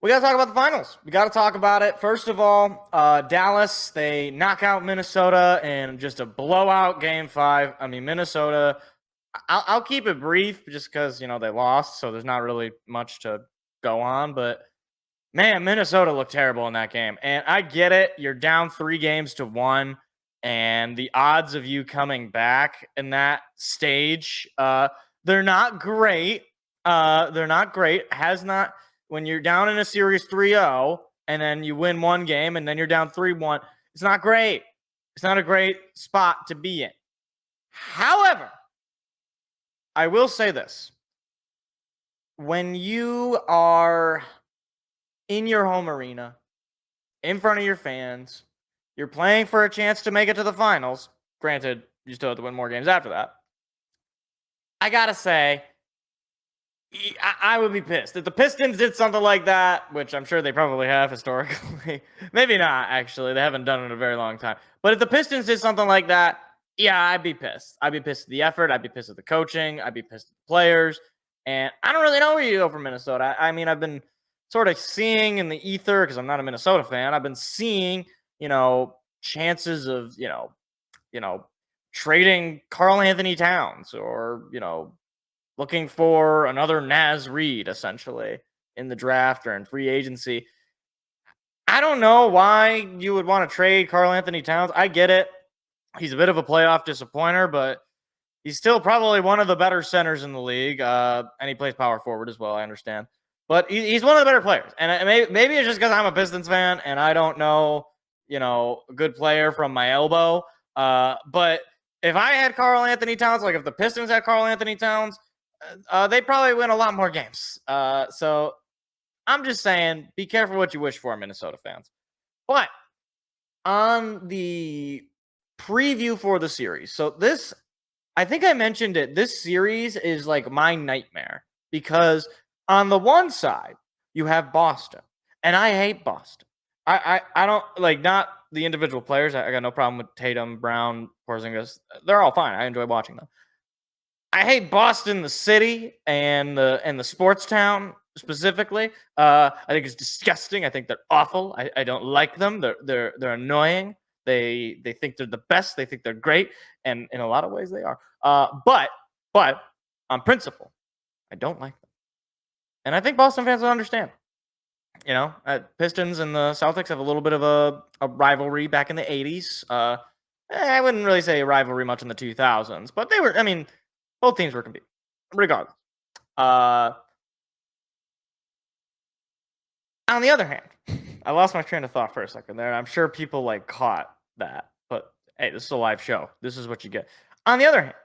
We got to talk about the finals. We got to talk about it. First of all, Dallas, they knock out Minnesota in just a blowout game 5. I mean, Minnesota, I'll keep it brief just because, they lost. So there's not really much to go on. But man, Minnesota looked terrible in that game. And I get it. You're down 3-1. And the odds of you coming back in that stage, they're not great. They're not great. Has not when you're down in a series 3-0 and then you win one game and then you're down 3-1, it's not great. It's not a great spot to be in. However, I will say this. When you are in your home arena, in front of your fans, you're playing for a chance to make it to the finals. Granted, you still have to win more games after that. I got to say, I would be pissed if the Pistons did something like that, which I'm sure they probably have historically. Maybe not, actually. They haven't done it in a very long time. But if the Pistons did something like that, yeah, I'd be pissed. I'd be pissed at the effort. I'd be pissed at the coaching. I'd be pissed at the players. And I don't really know where you go from Minnesota. I mean, I've been sort of seeing in the ether, because I'm not a Minnesota fan, I've been seeing, chances of, trading Karl Anthony Towns or, looking for another Naz Reid, essentially, in the draft or in free agency. I don't know why you would want to trade Karl Anthony Towns. I get it. He's a bit of a playoff disappointer, but he's still probably one of the better centers in the league. And he plays power forward as well, I understand. But he's one of the better players. And maybe it's just because I'm a Pistons fan and I don't know, a good player from my elbow. But if I had Karl Anthony Towns, like if the Pistons had Karl Anthony Towns, they probably win a lot more games. So I'm just saying, be careful what you wish for, Minnesota fans. But on the preview for the series, so this, I think I mentioned it, this series is like my nightmare because on the one side, you have Boston, and I hate Boston. I don't like not the individual players. I got no problem with Tatum, Brown, Porzingis. They're all fine. I enjoy watching them. I hate Boston, the city, and the sports town specifically. I think it's disgusting. I think they're awful. I don't like them. They're annoying. They think they're the best. They think they're great, and in a lot of ways they are. But on principle, I don't like them, and I think Boston fans will understand. Pistons and the Celtics have a little bit of a rivalry back in the '80s. I wouldn't really say a rivalry much in the 2000s, but they were. I mean, both teams were competing, regardless. On the other hand, I lost my train of thought for a second there. I'm sure people caught that, but hey, this is a live show. This is what you get. On the other hand,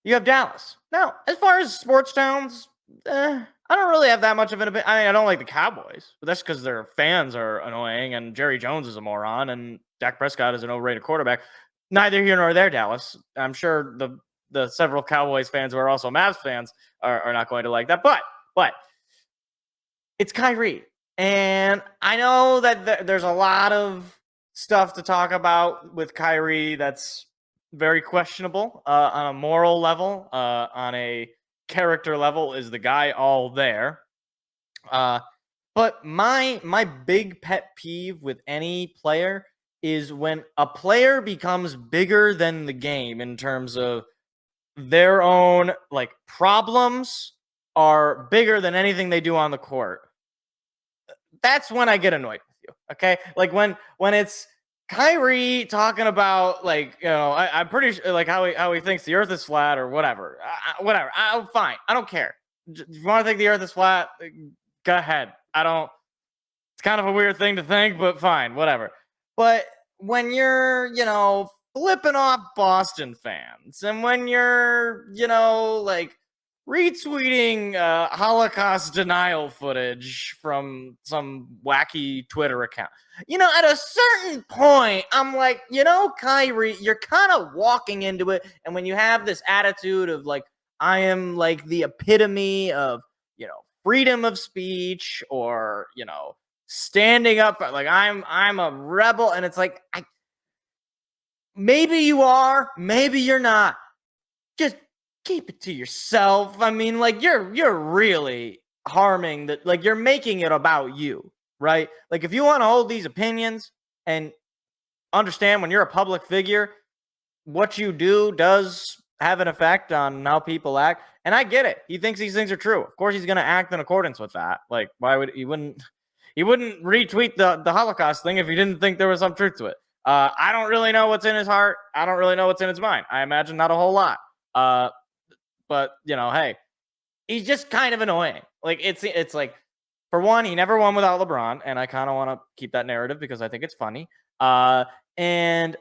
you have Dallas. Now, as far as sports towns, I don't really have that much of an opinion. I mean, I don't like the Cowboys, but that's because their fans are annoying and Jerry Jones is a moron and Dak Prescott is an overrated quarterback. Neither here nor there, Dallas. I'm sure the several Cowboys fans who are also Mavs fans are not going to like that. But it's Kyrie. And I know that there's a lot of stuff to talk about with Kyrie that's very questionable on a moral level, on a character level. Is the guy all there? But my big pet peeve with any player is when a player becomes bigger than the game in terms of their own problems are bigger than anything they do on the court. That's when I get annoyed with you. Okay, like when it's Kyrie talking about I'm pretty sure how he thinks the Earth is flat or whatever. Whatever. Fine. I don't care. If you want to think the Earth is flat, go ahead. I don't. It's kind of a weird thing to think, but fine. Whatever. But when you're flipping off Boston fans, and when you're retweeting Holocaust denial footage from some wacky Twitter account. At a certain point, I'm like, Kyrie, you're kind of walking into it. And when you have this attitude of I am the epitome of, freedom of speech or, standing up, I'm a rebel. And it's maybe you are, maybe you're not. Just keep it to yourself. I mean, you're really harming that, like, you're making it about you, right? Like, if you want to hold these opinions and understand when you're a public figure, what you do does have an effect on how people act. And I get it. He thinks these things are true. Of course, he's going to act in accordance with that. Like, why would he wouldn't? He wouldn't retweet the Holocaust thing if he didn't think there was some truth to it. I don't really know what's in his heart. I don't really know what's in his mind. I imagine not a whole lot. But hey, he's just kind of annoying. Like it's like, for one, he never won without LeBron, and I kind of want to keep that narrative because I think it's funny. And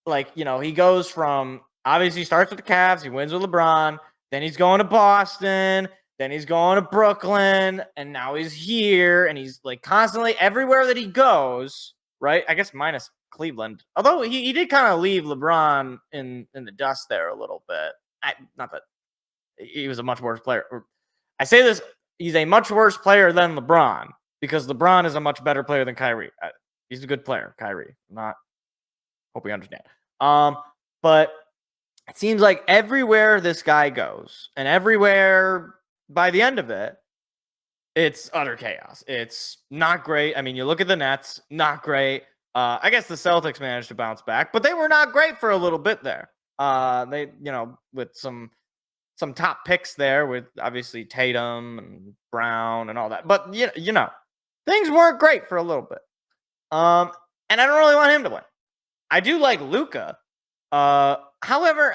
like, he goes from, obviously starts with the Cavs, he wins with LeBron, then he's going to Boston, then he's going to Brooklyn, and now he's here, and he's like constantly everywhere that he goes, right? I guess minus Cleveland. Although he did kind of leave LeBron in the dust there a little bit. Not that he was a much worse player. I say this, he's a much worse player than LeBron because LeBron is a much better player than Kyrie. He's a good player, Kyrie. Hope we understand. But it seems like everywhere this guy goes, and everywhere by the end of it, it's utter chaos. It's not great. I mean, you look at the Nets, not great. I guess the Celtics managed to bounce back, but they were not great for a little bit there. They, with some top picks there, with obviously Tatum and Brown and all that. But things weren't great for a little bit. And I don't really want him to win. I do like Luka. However,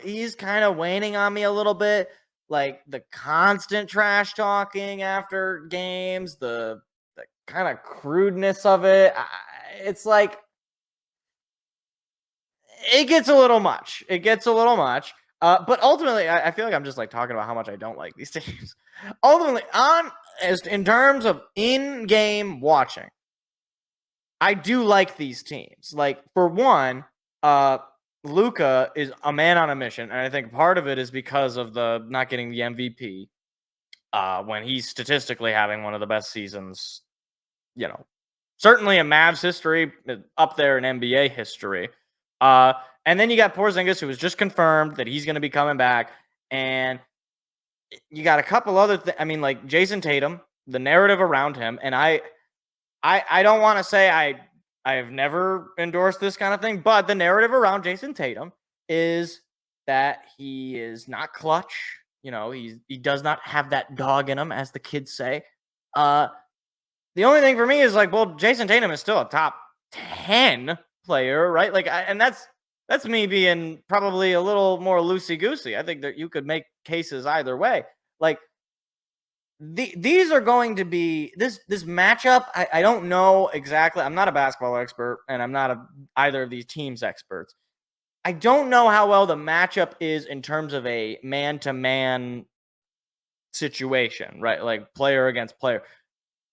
he's kind of waning on me a little bit. Like the constant trash talking after games, the kind of crudeness of it. It's like, it gets a little much. But ultimately, I feel like I'm just like talking about how much I don't like these teams. Ultimately, in terms of in-game watching, I do like these teams. Like, for one, Luka is a man on a mission, and I think part of it is because of the not getting the MVP when he's statistically having one of the best seasons, certainly in Mavs history, up there in NBA history. And then you got Porzingis, who was just confirmed that he's going to be coming back, and you got a couple other things. I mean, like Jason Tatum, the narrative around him, and I don't want to say I have never endorsed this kind of thing, but the narrative around Jason Tatum is that he is not clutch. He does not have that dog in him, as the kids say. The only thing for me is like, well, Jason Tatum is still a top 10 player, right? Like, and that's me being probably a little more loosey-goosey. I think that you could make cases either way. Like, these are going to be this matchup. I don't know exactly. I'm not a basketball expert, and I'm not either of these teams experts. I don't know how well the matchup is in terms of a man-to-man situation, right? Like player against player.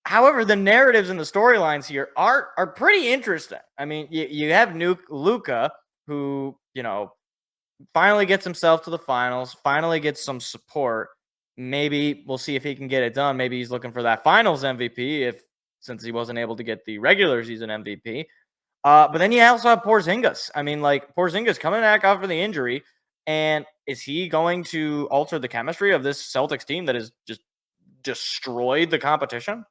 However, the narratives and the storylines here are pretty interesting. I mean, you have Luka, who finally gets himself to the finals, finally gets some support. Maybe we'll see if he can get it done. Maybe he's looking for that finals MVP since he wasn't able to get the regular season MVP. But then you also have Porzingis. I mean, like, Porzingis coming back after the injury, and is he going to alter the chemistry of this Celtics team that has just destroyed the competition?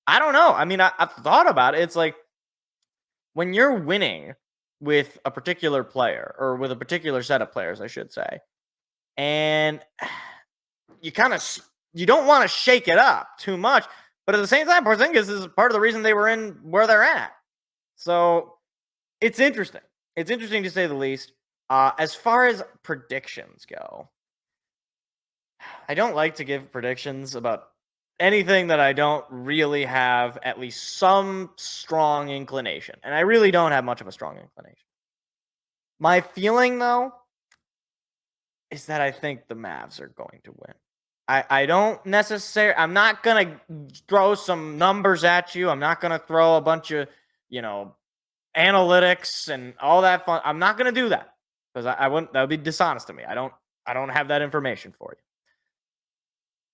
I don't know. I mean, I've thought about it. It's like, when you're winning with a particular player, or with a particular set of players, I should say, and you don't want to shake it up too much, but at the same time, Porzingis is part of the reason they were in where they're at. So it's interesting. It's interesting to say the least. As far as predictions go, I don't like to give predictions about anything that I don't really have at least some strong inclination. And I really don't have much of a strong inclination. My feeling, though, is that I think the Mavs are going to win. I don't necessarily, I'm not going to throw some numbers at you. I'm not going to throw a bunch of, analytics and all that fun. I'm not going to do that because I wouldn't, that would be dishonest to me. I don't have that information for you.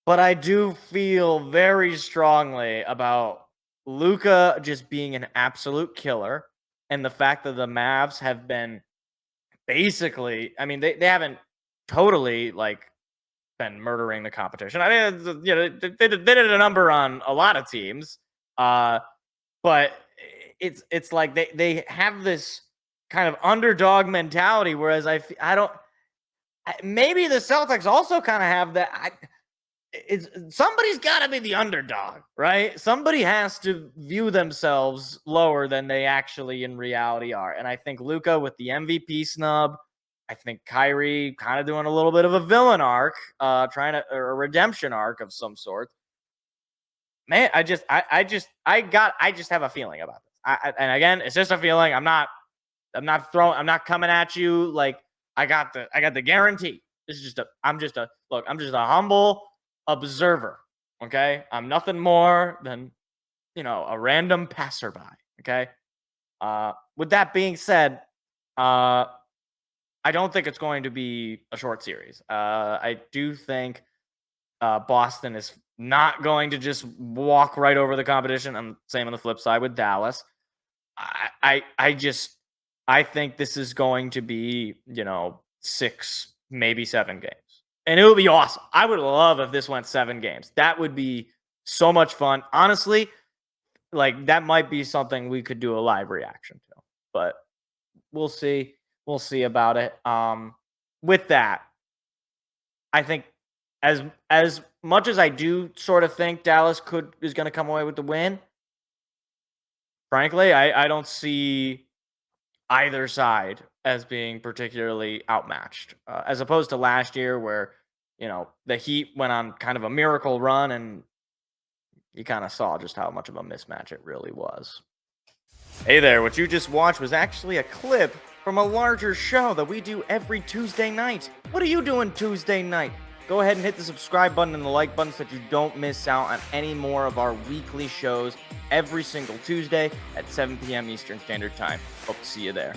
But I do feel very strongly about Luka just being an absolute killer, and the fact that the Mavs have been basically, I mean, they haven't totally, like, been murdering the competition. I mean, they did a number on a lot of teams, but it's like they have this kind of underdog mentality, whereas I don't. Maybe the Celtics also kind of have that. It's somebody's got to be the underdog, right? Somebody has to view themselves lower than they actually in reality are. And I think Luka with the MVP snub, I think Kyrie kind of doing a little bit of a villain arc, trying to or a redemption arc of some sort. Man, I just have a feeling about this. And again, it's just a feeling. I'm not coming at you like I got the guarantee. This is I'm just a humble observer. Okay. I'm nothing more than, a random passerby. Okay. With that being said, I don't think it's going to be a short series. I do think Boston is not going to just walk right over the competition. I'm same on the flip side with Dallas. I think this is going to be, 6, maybe 7 games. And it would be awesome. I would love if this went 7 games. That would be so much fun. Honestly, like that might be something we could do a live reaction to. But we'll see. We'll see about it. With that, I think as much as I do sort of think Dallas is going to come away with the win, frankly, I don't see either side as being particularly outmatched, as opposed to last year where, the Heat went on kind of a miracle run and you kind of saw just how much of a mismatch it really was. Hey there, what you just watched was actually a clip from a larger show that we do every Tuesday night. What are you doing Tuesday night? Go ahead and hit the subscribe button and the like button so that you don't miss out on any more of our weekly shows every single Tuesday at 7 p.m. Eastern Standard Time. Hope to see you there.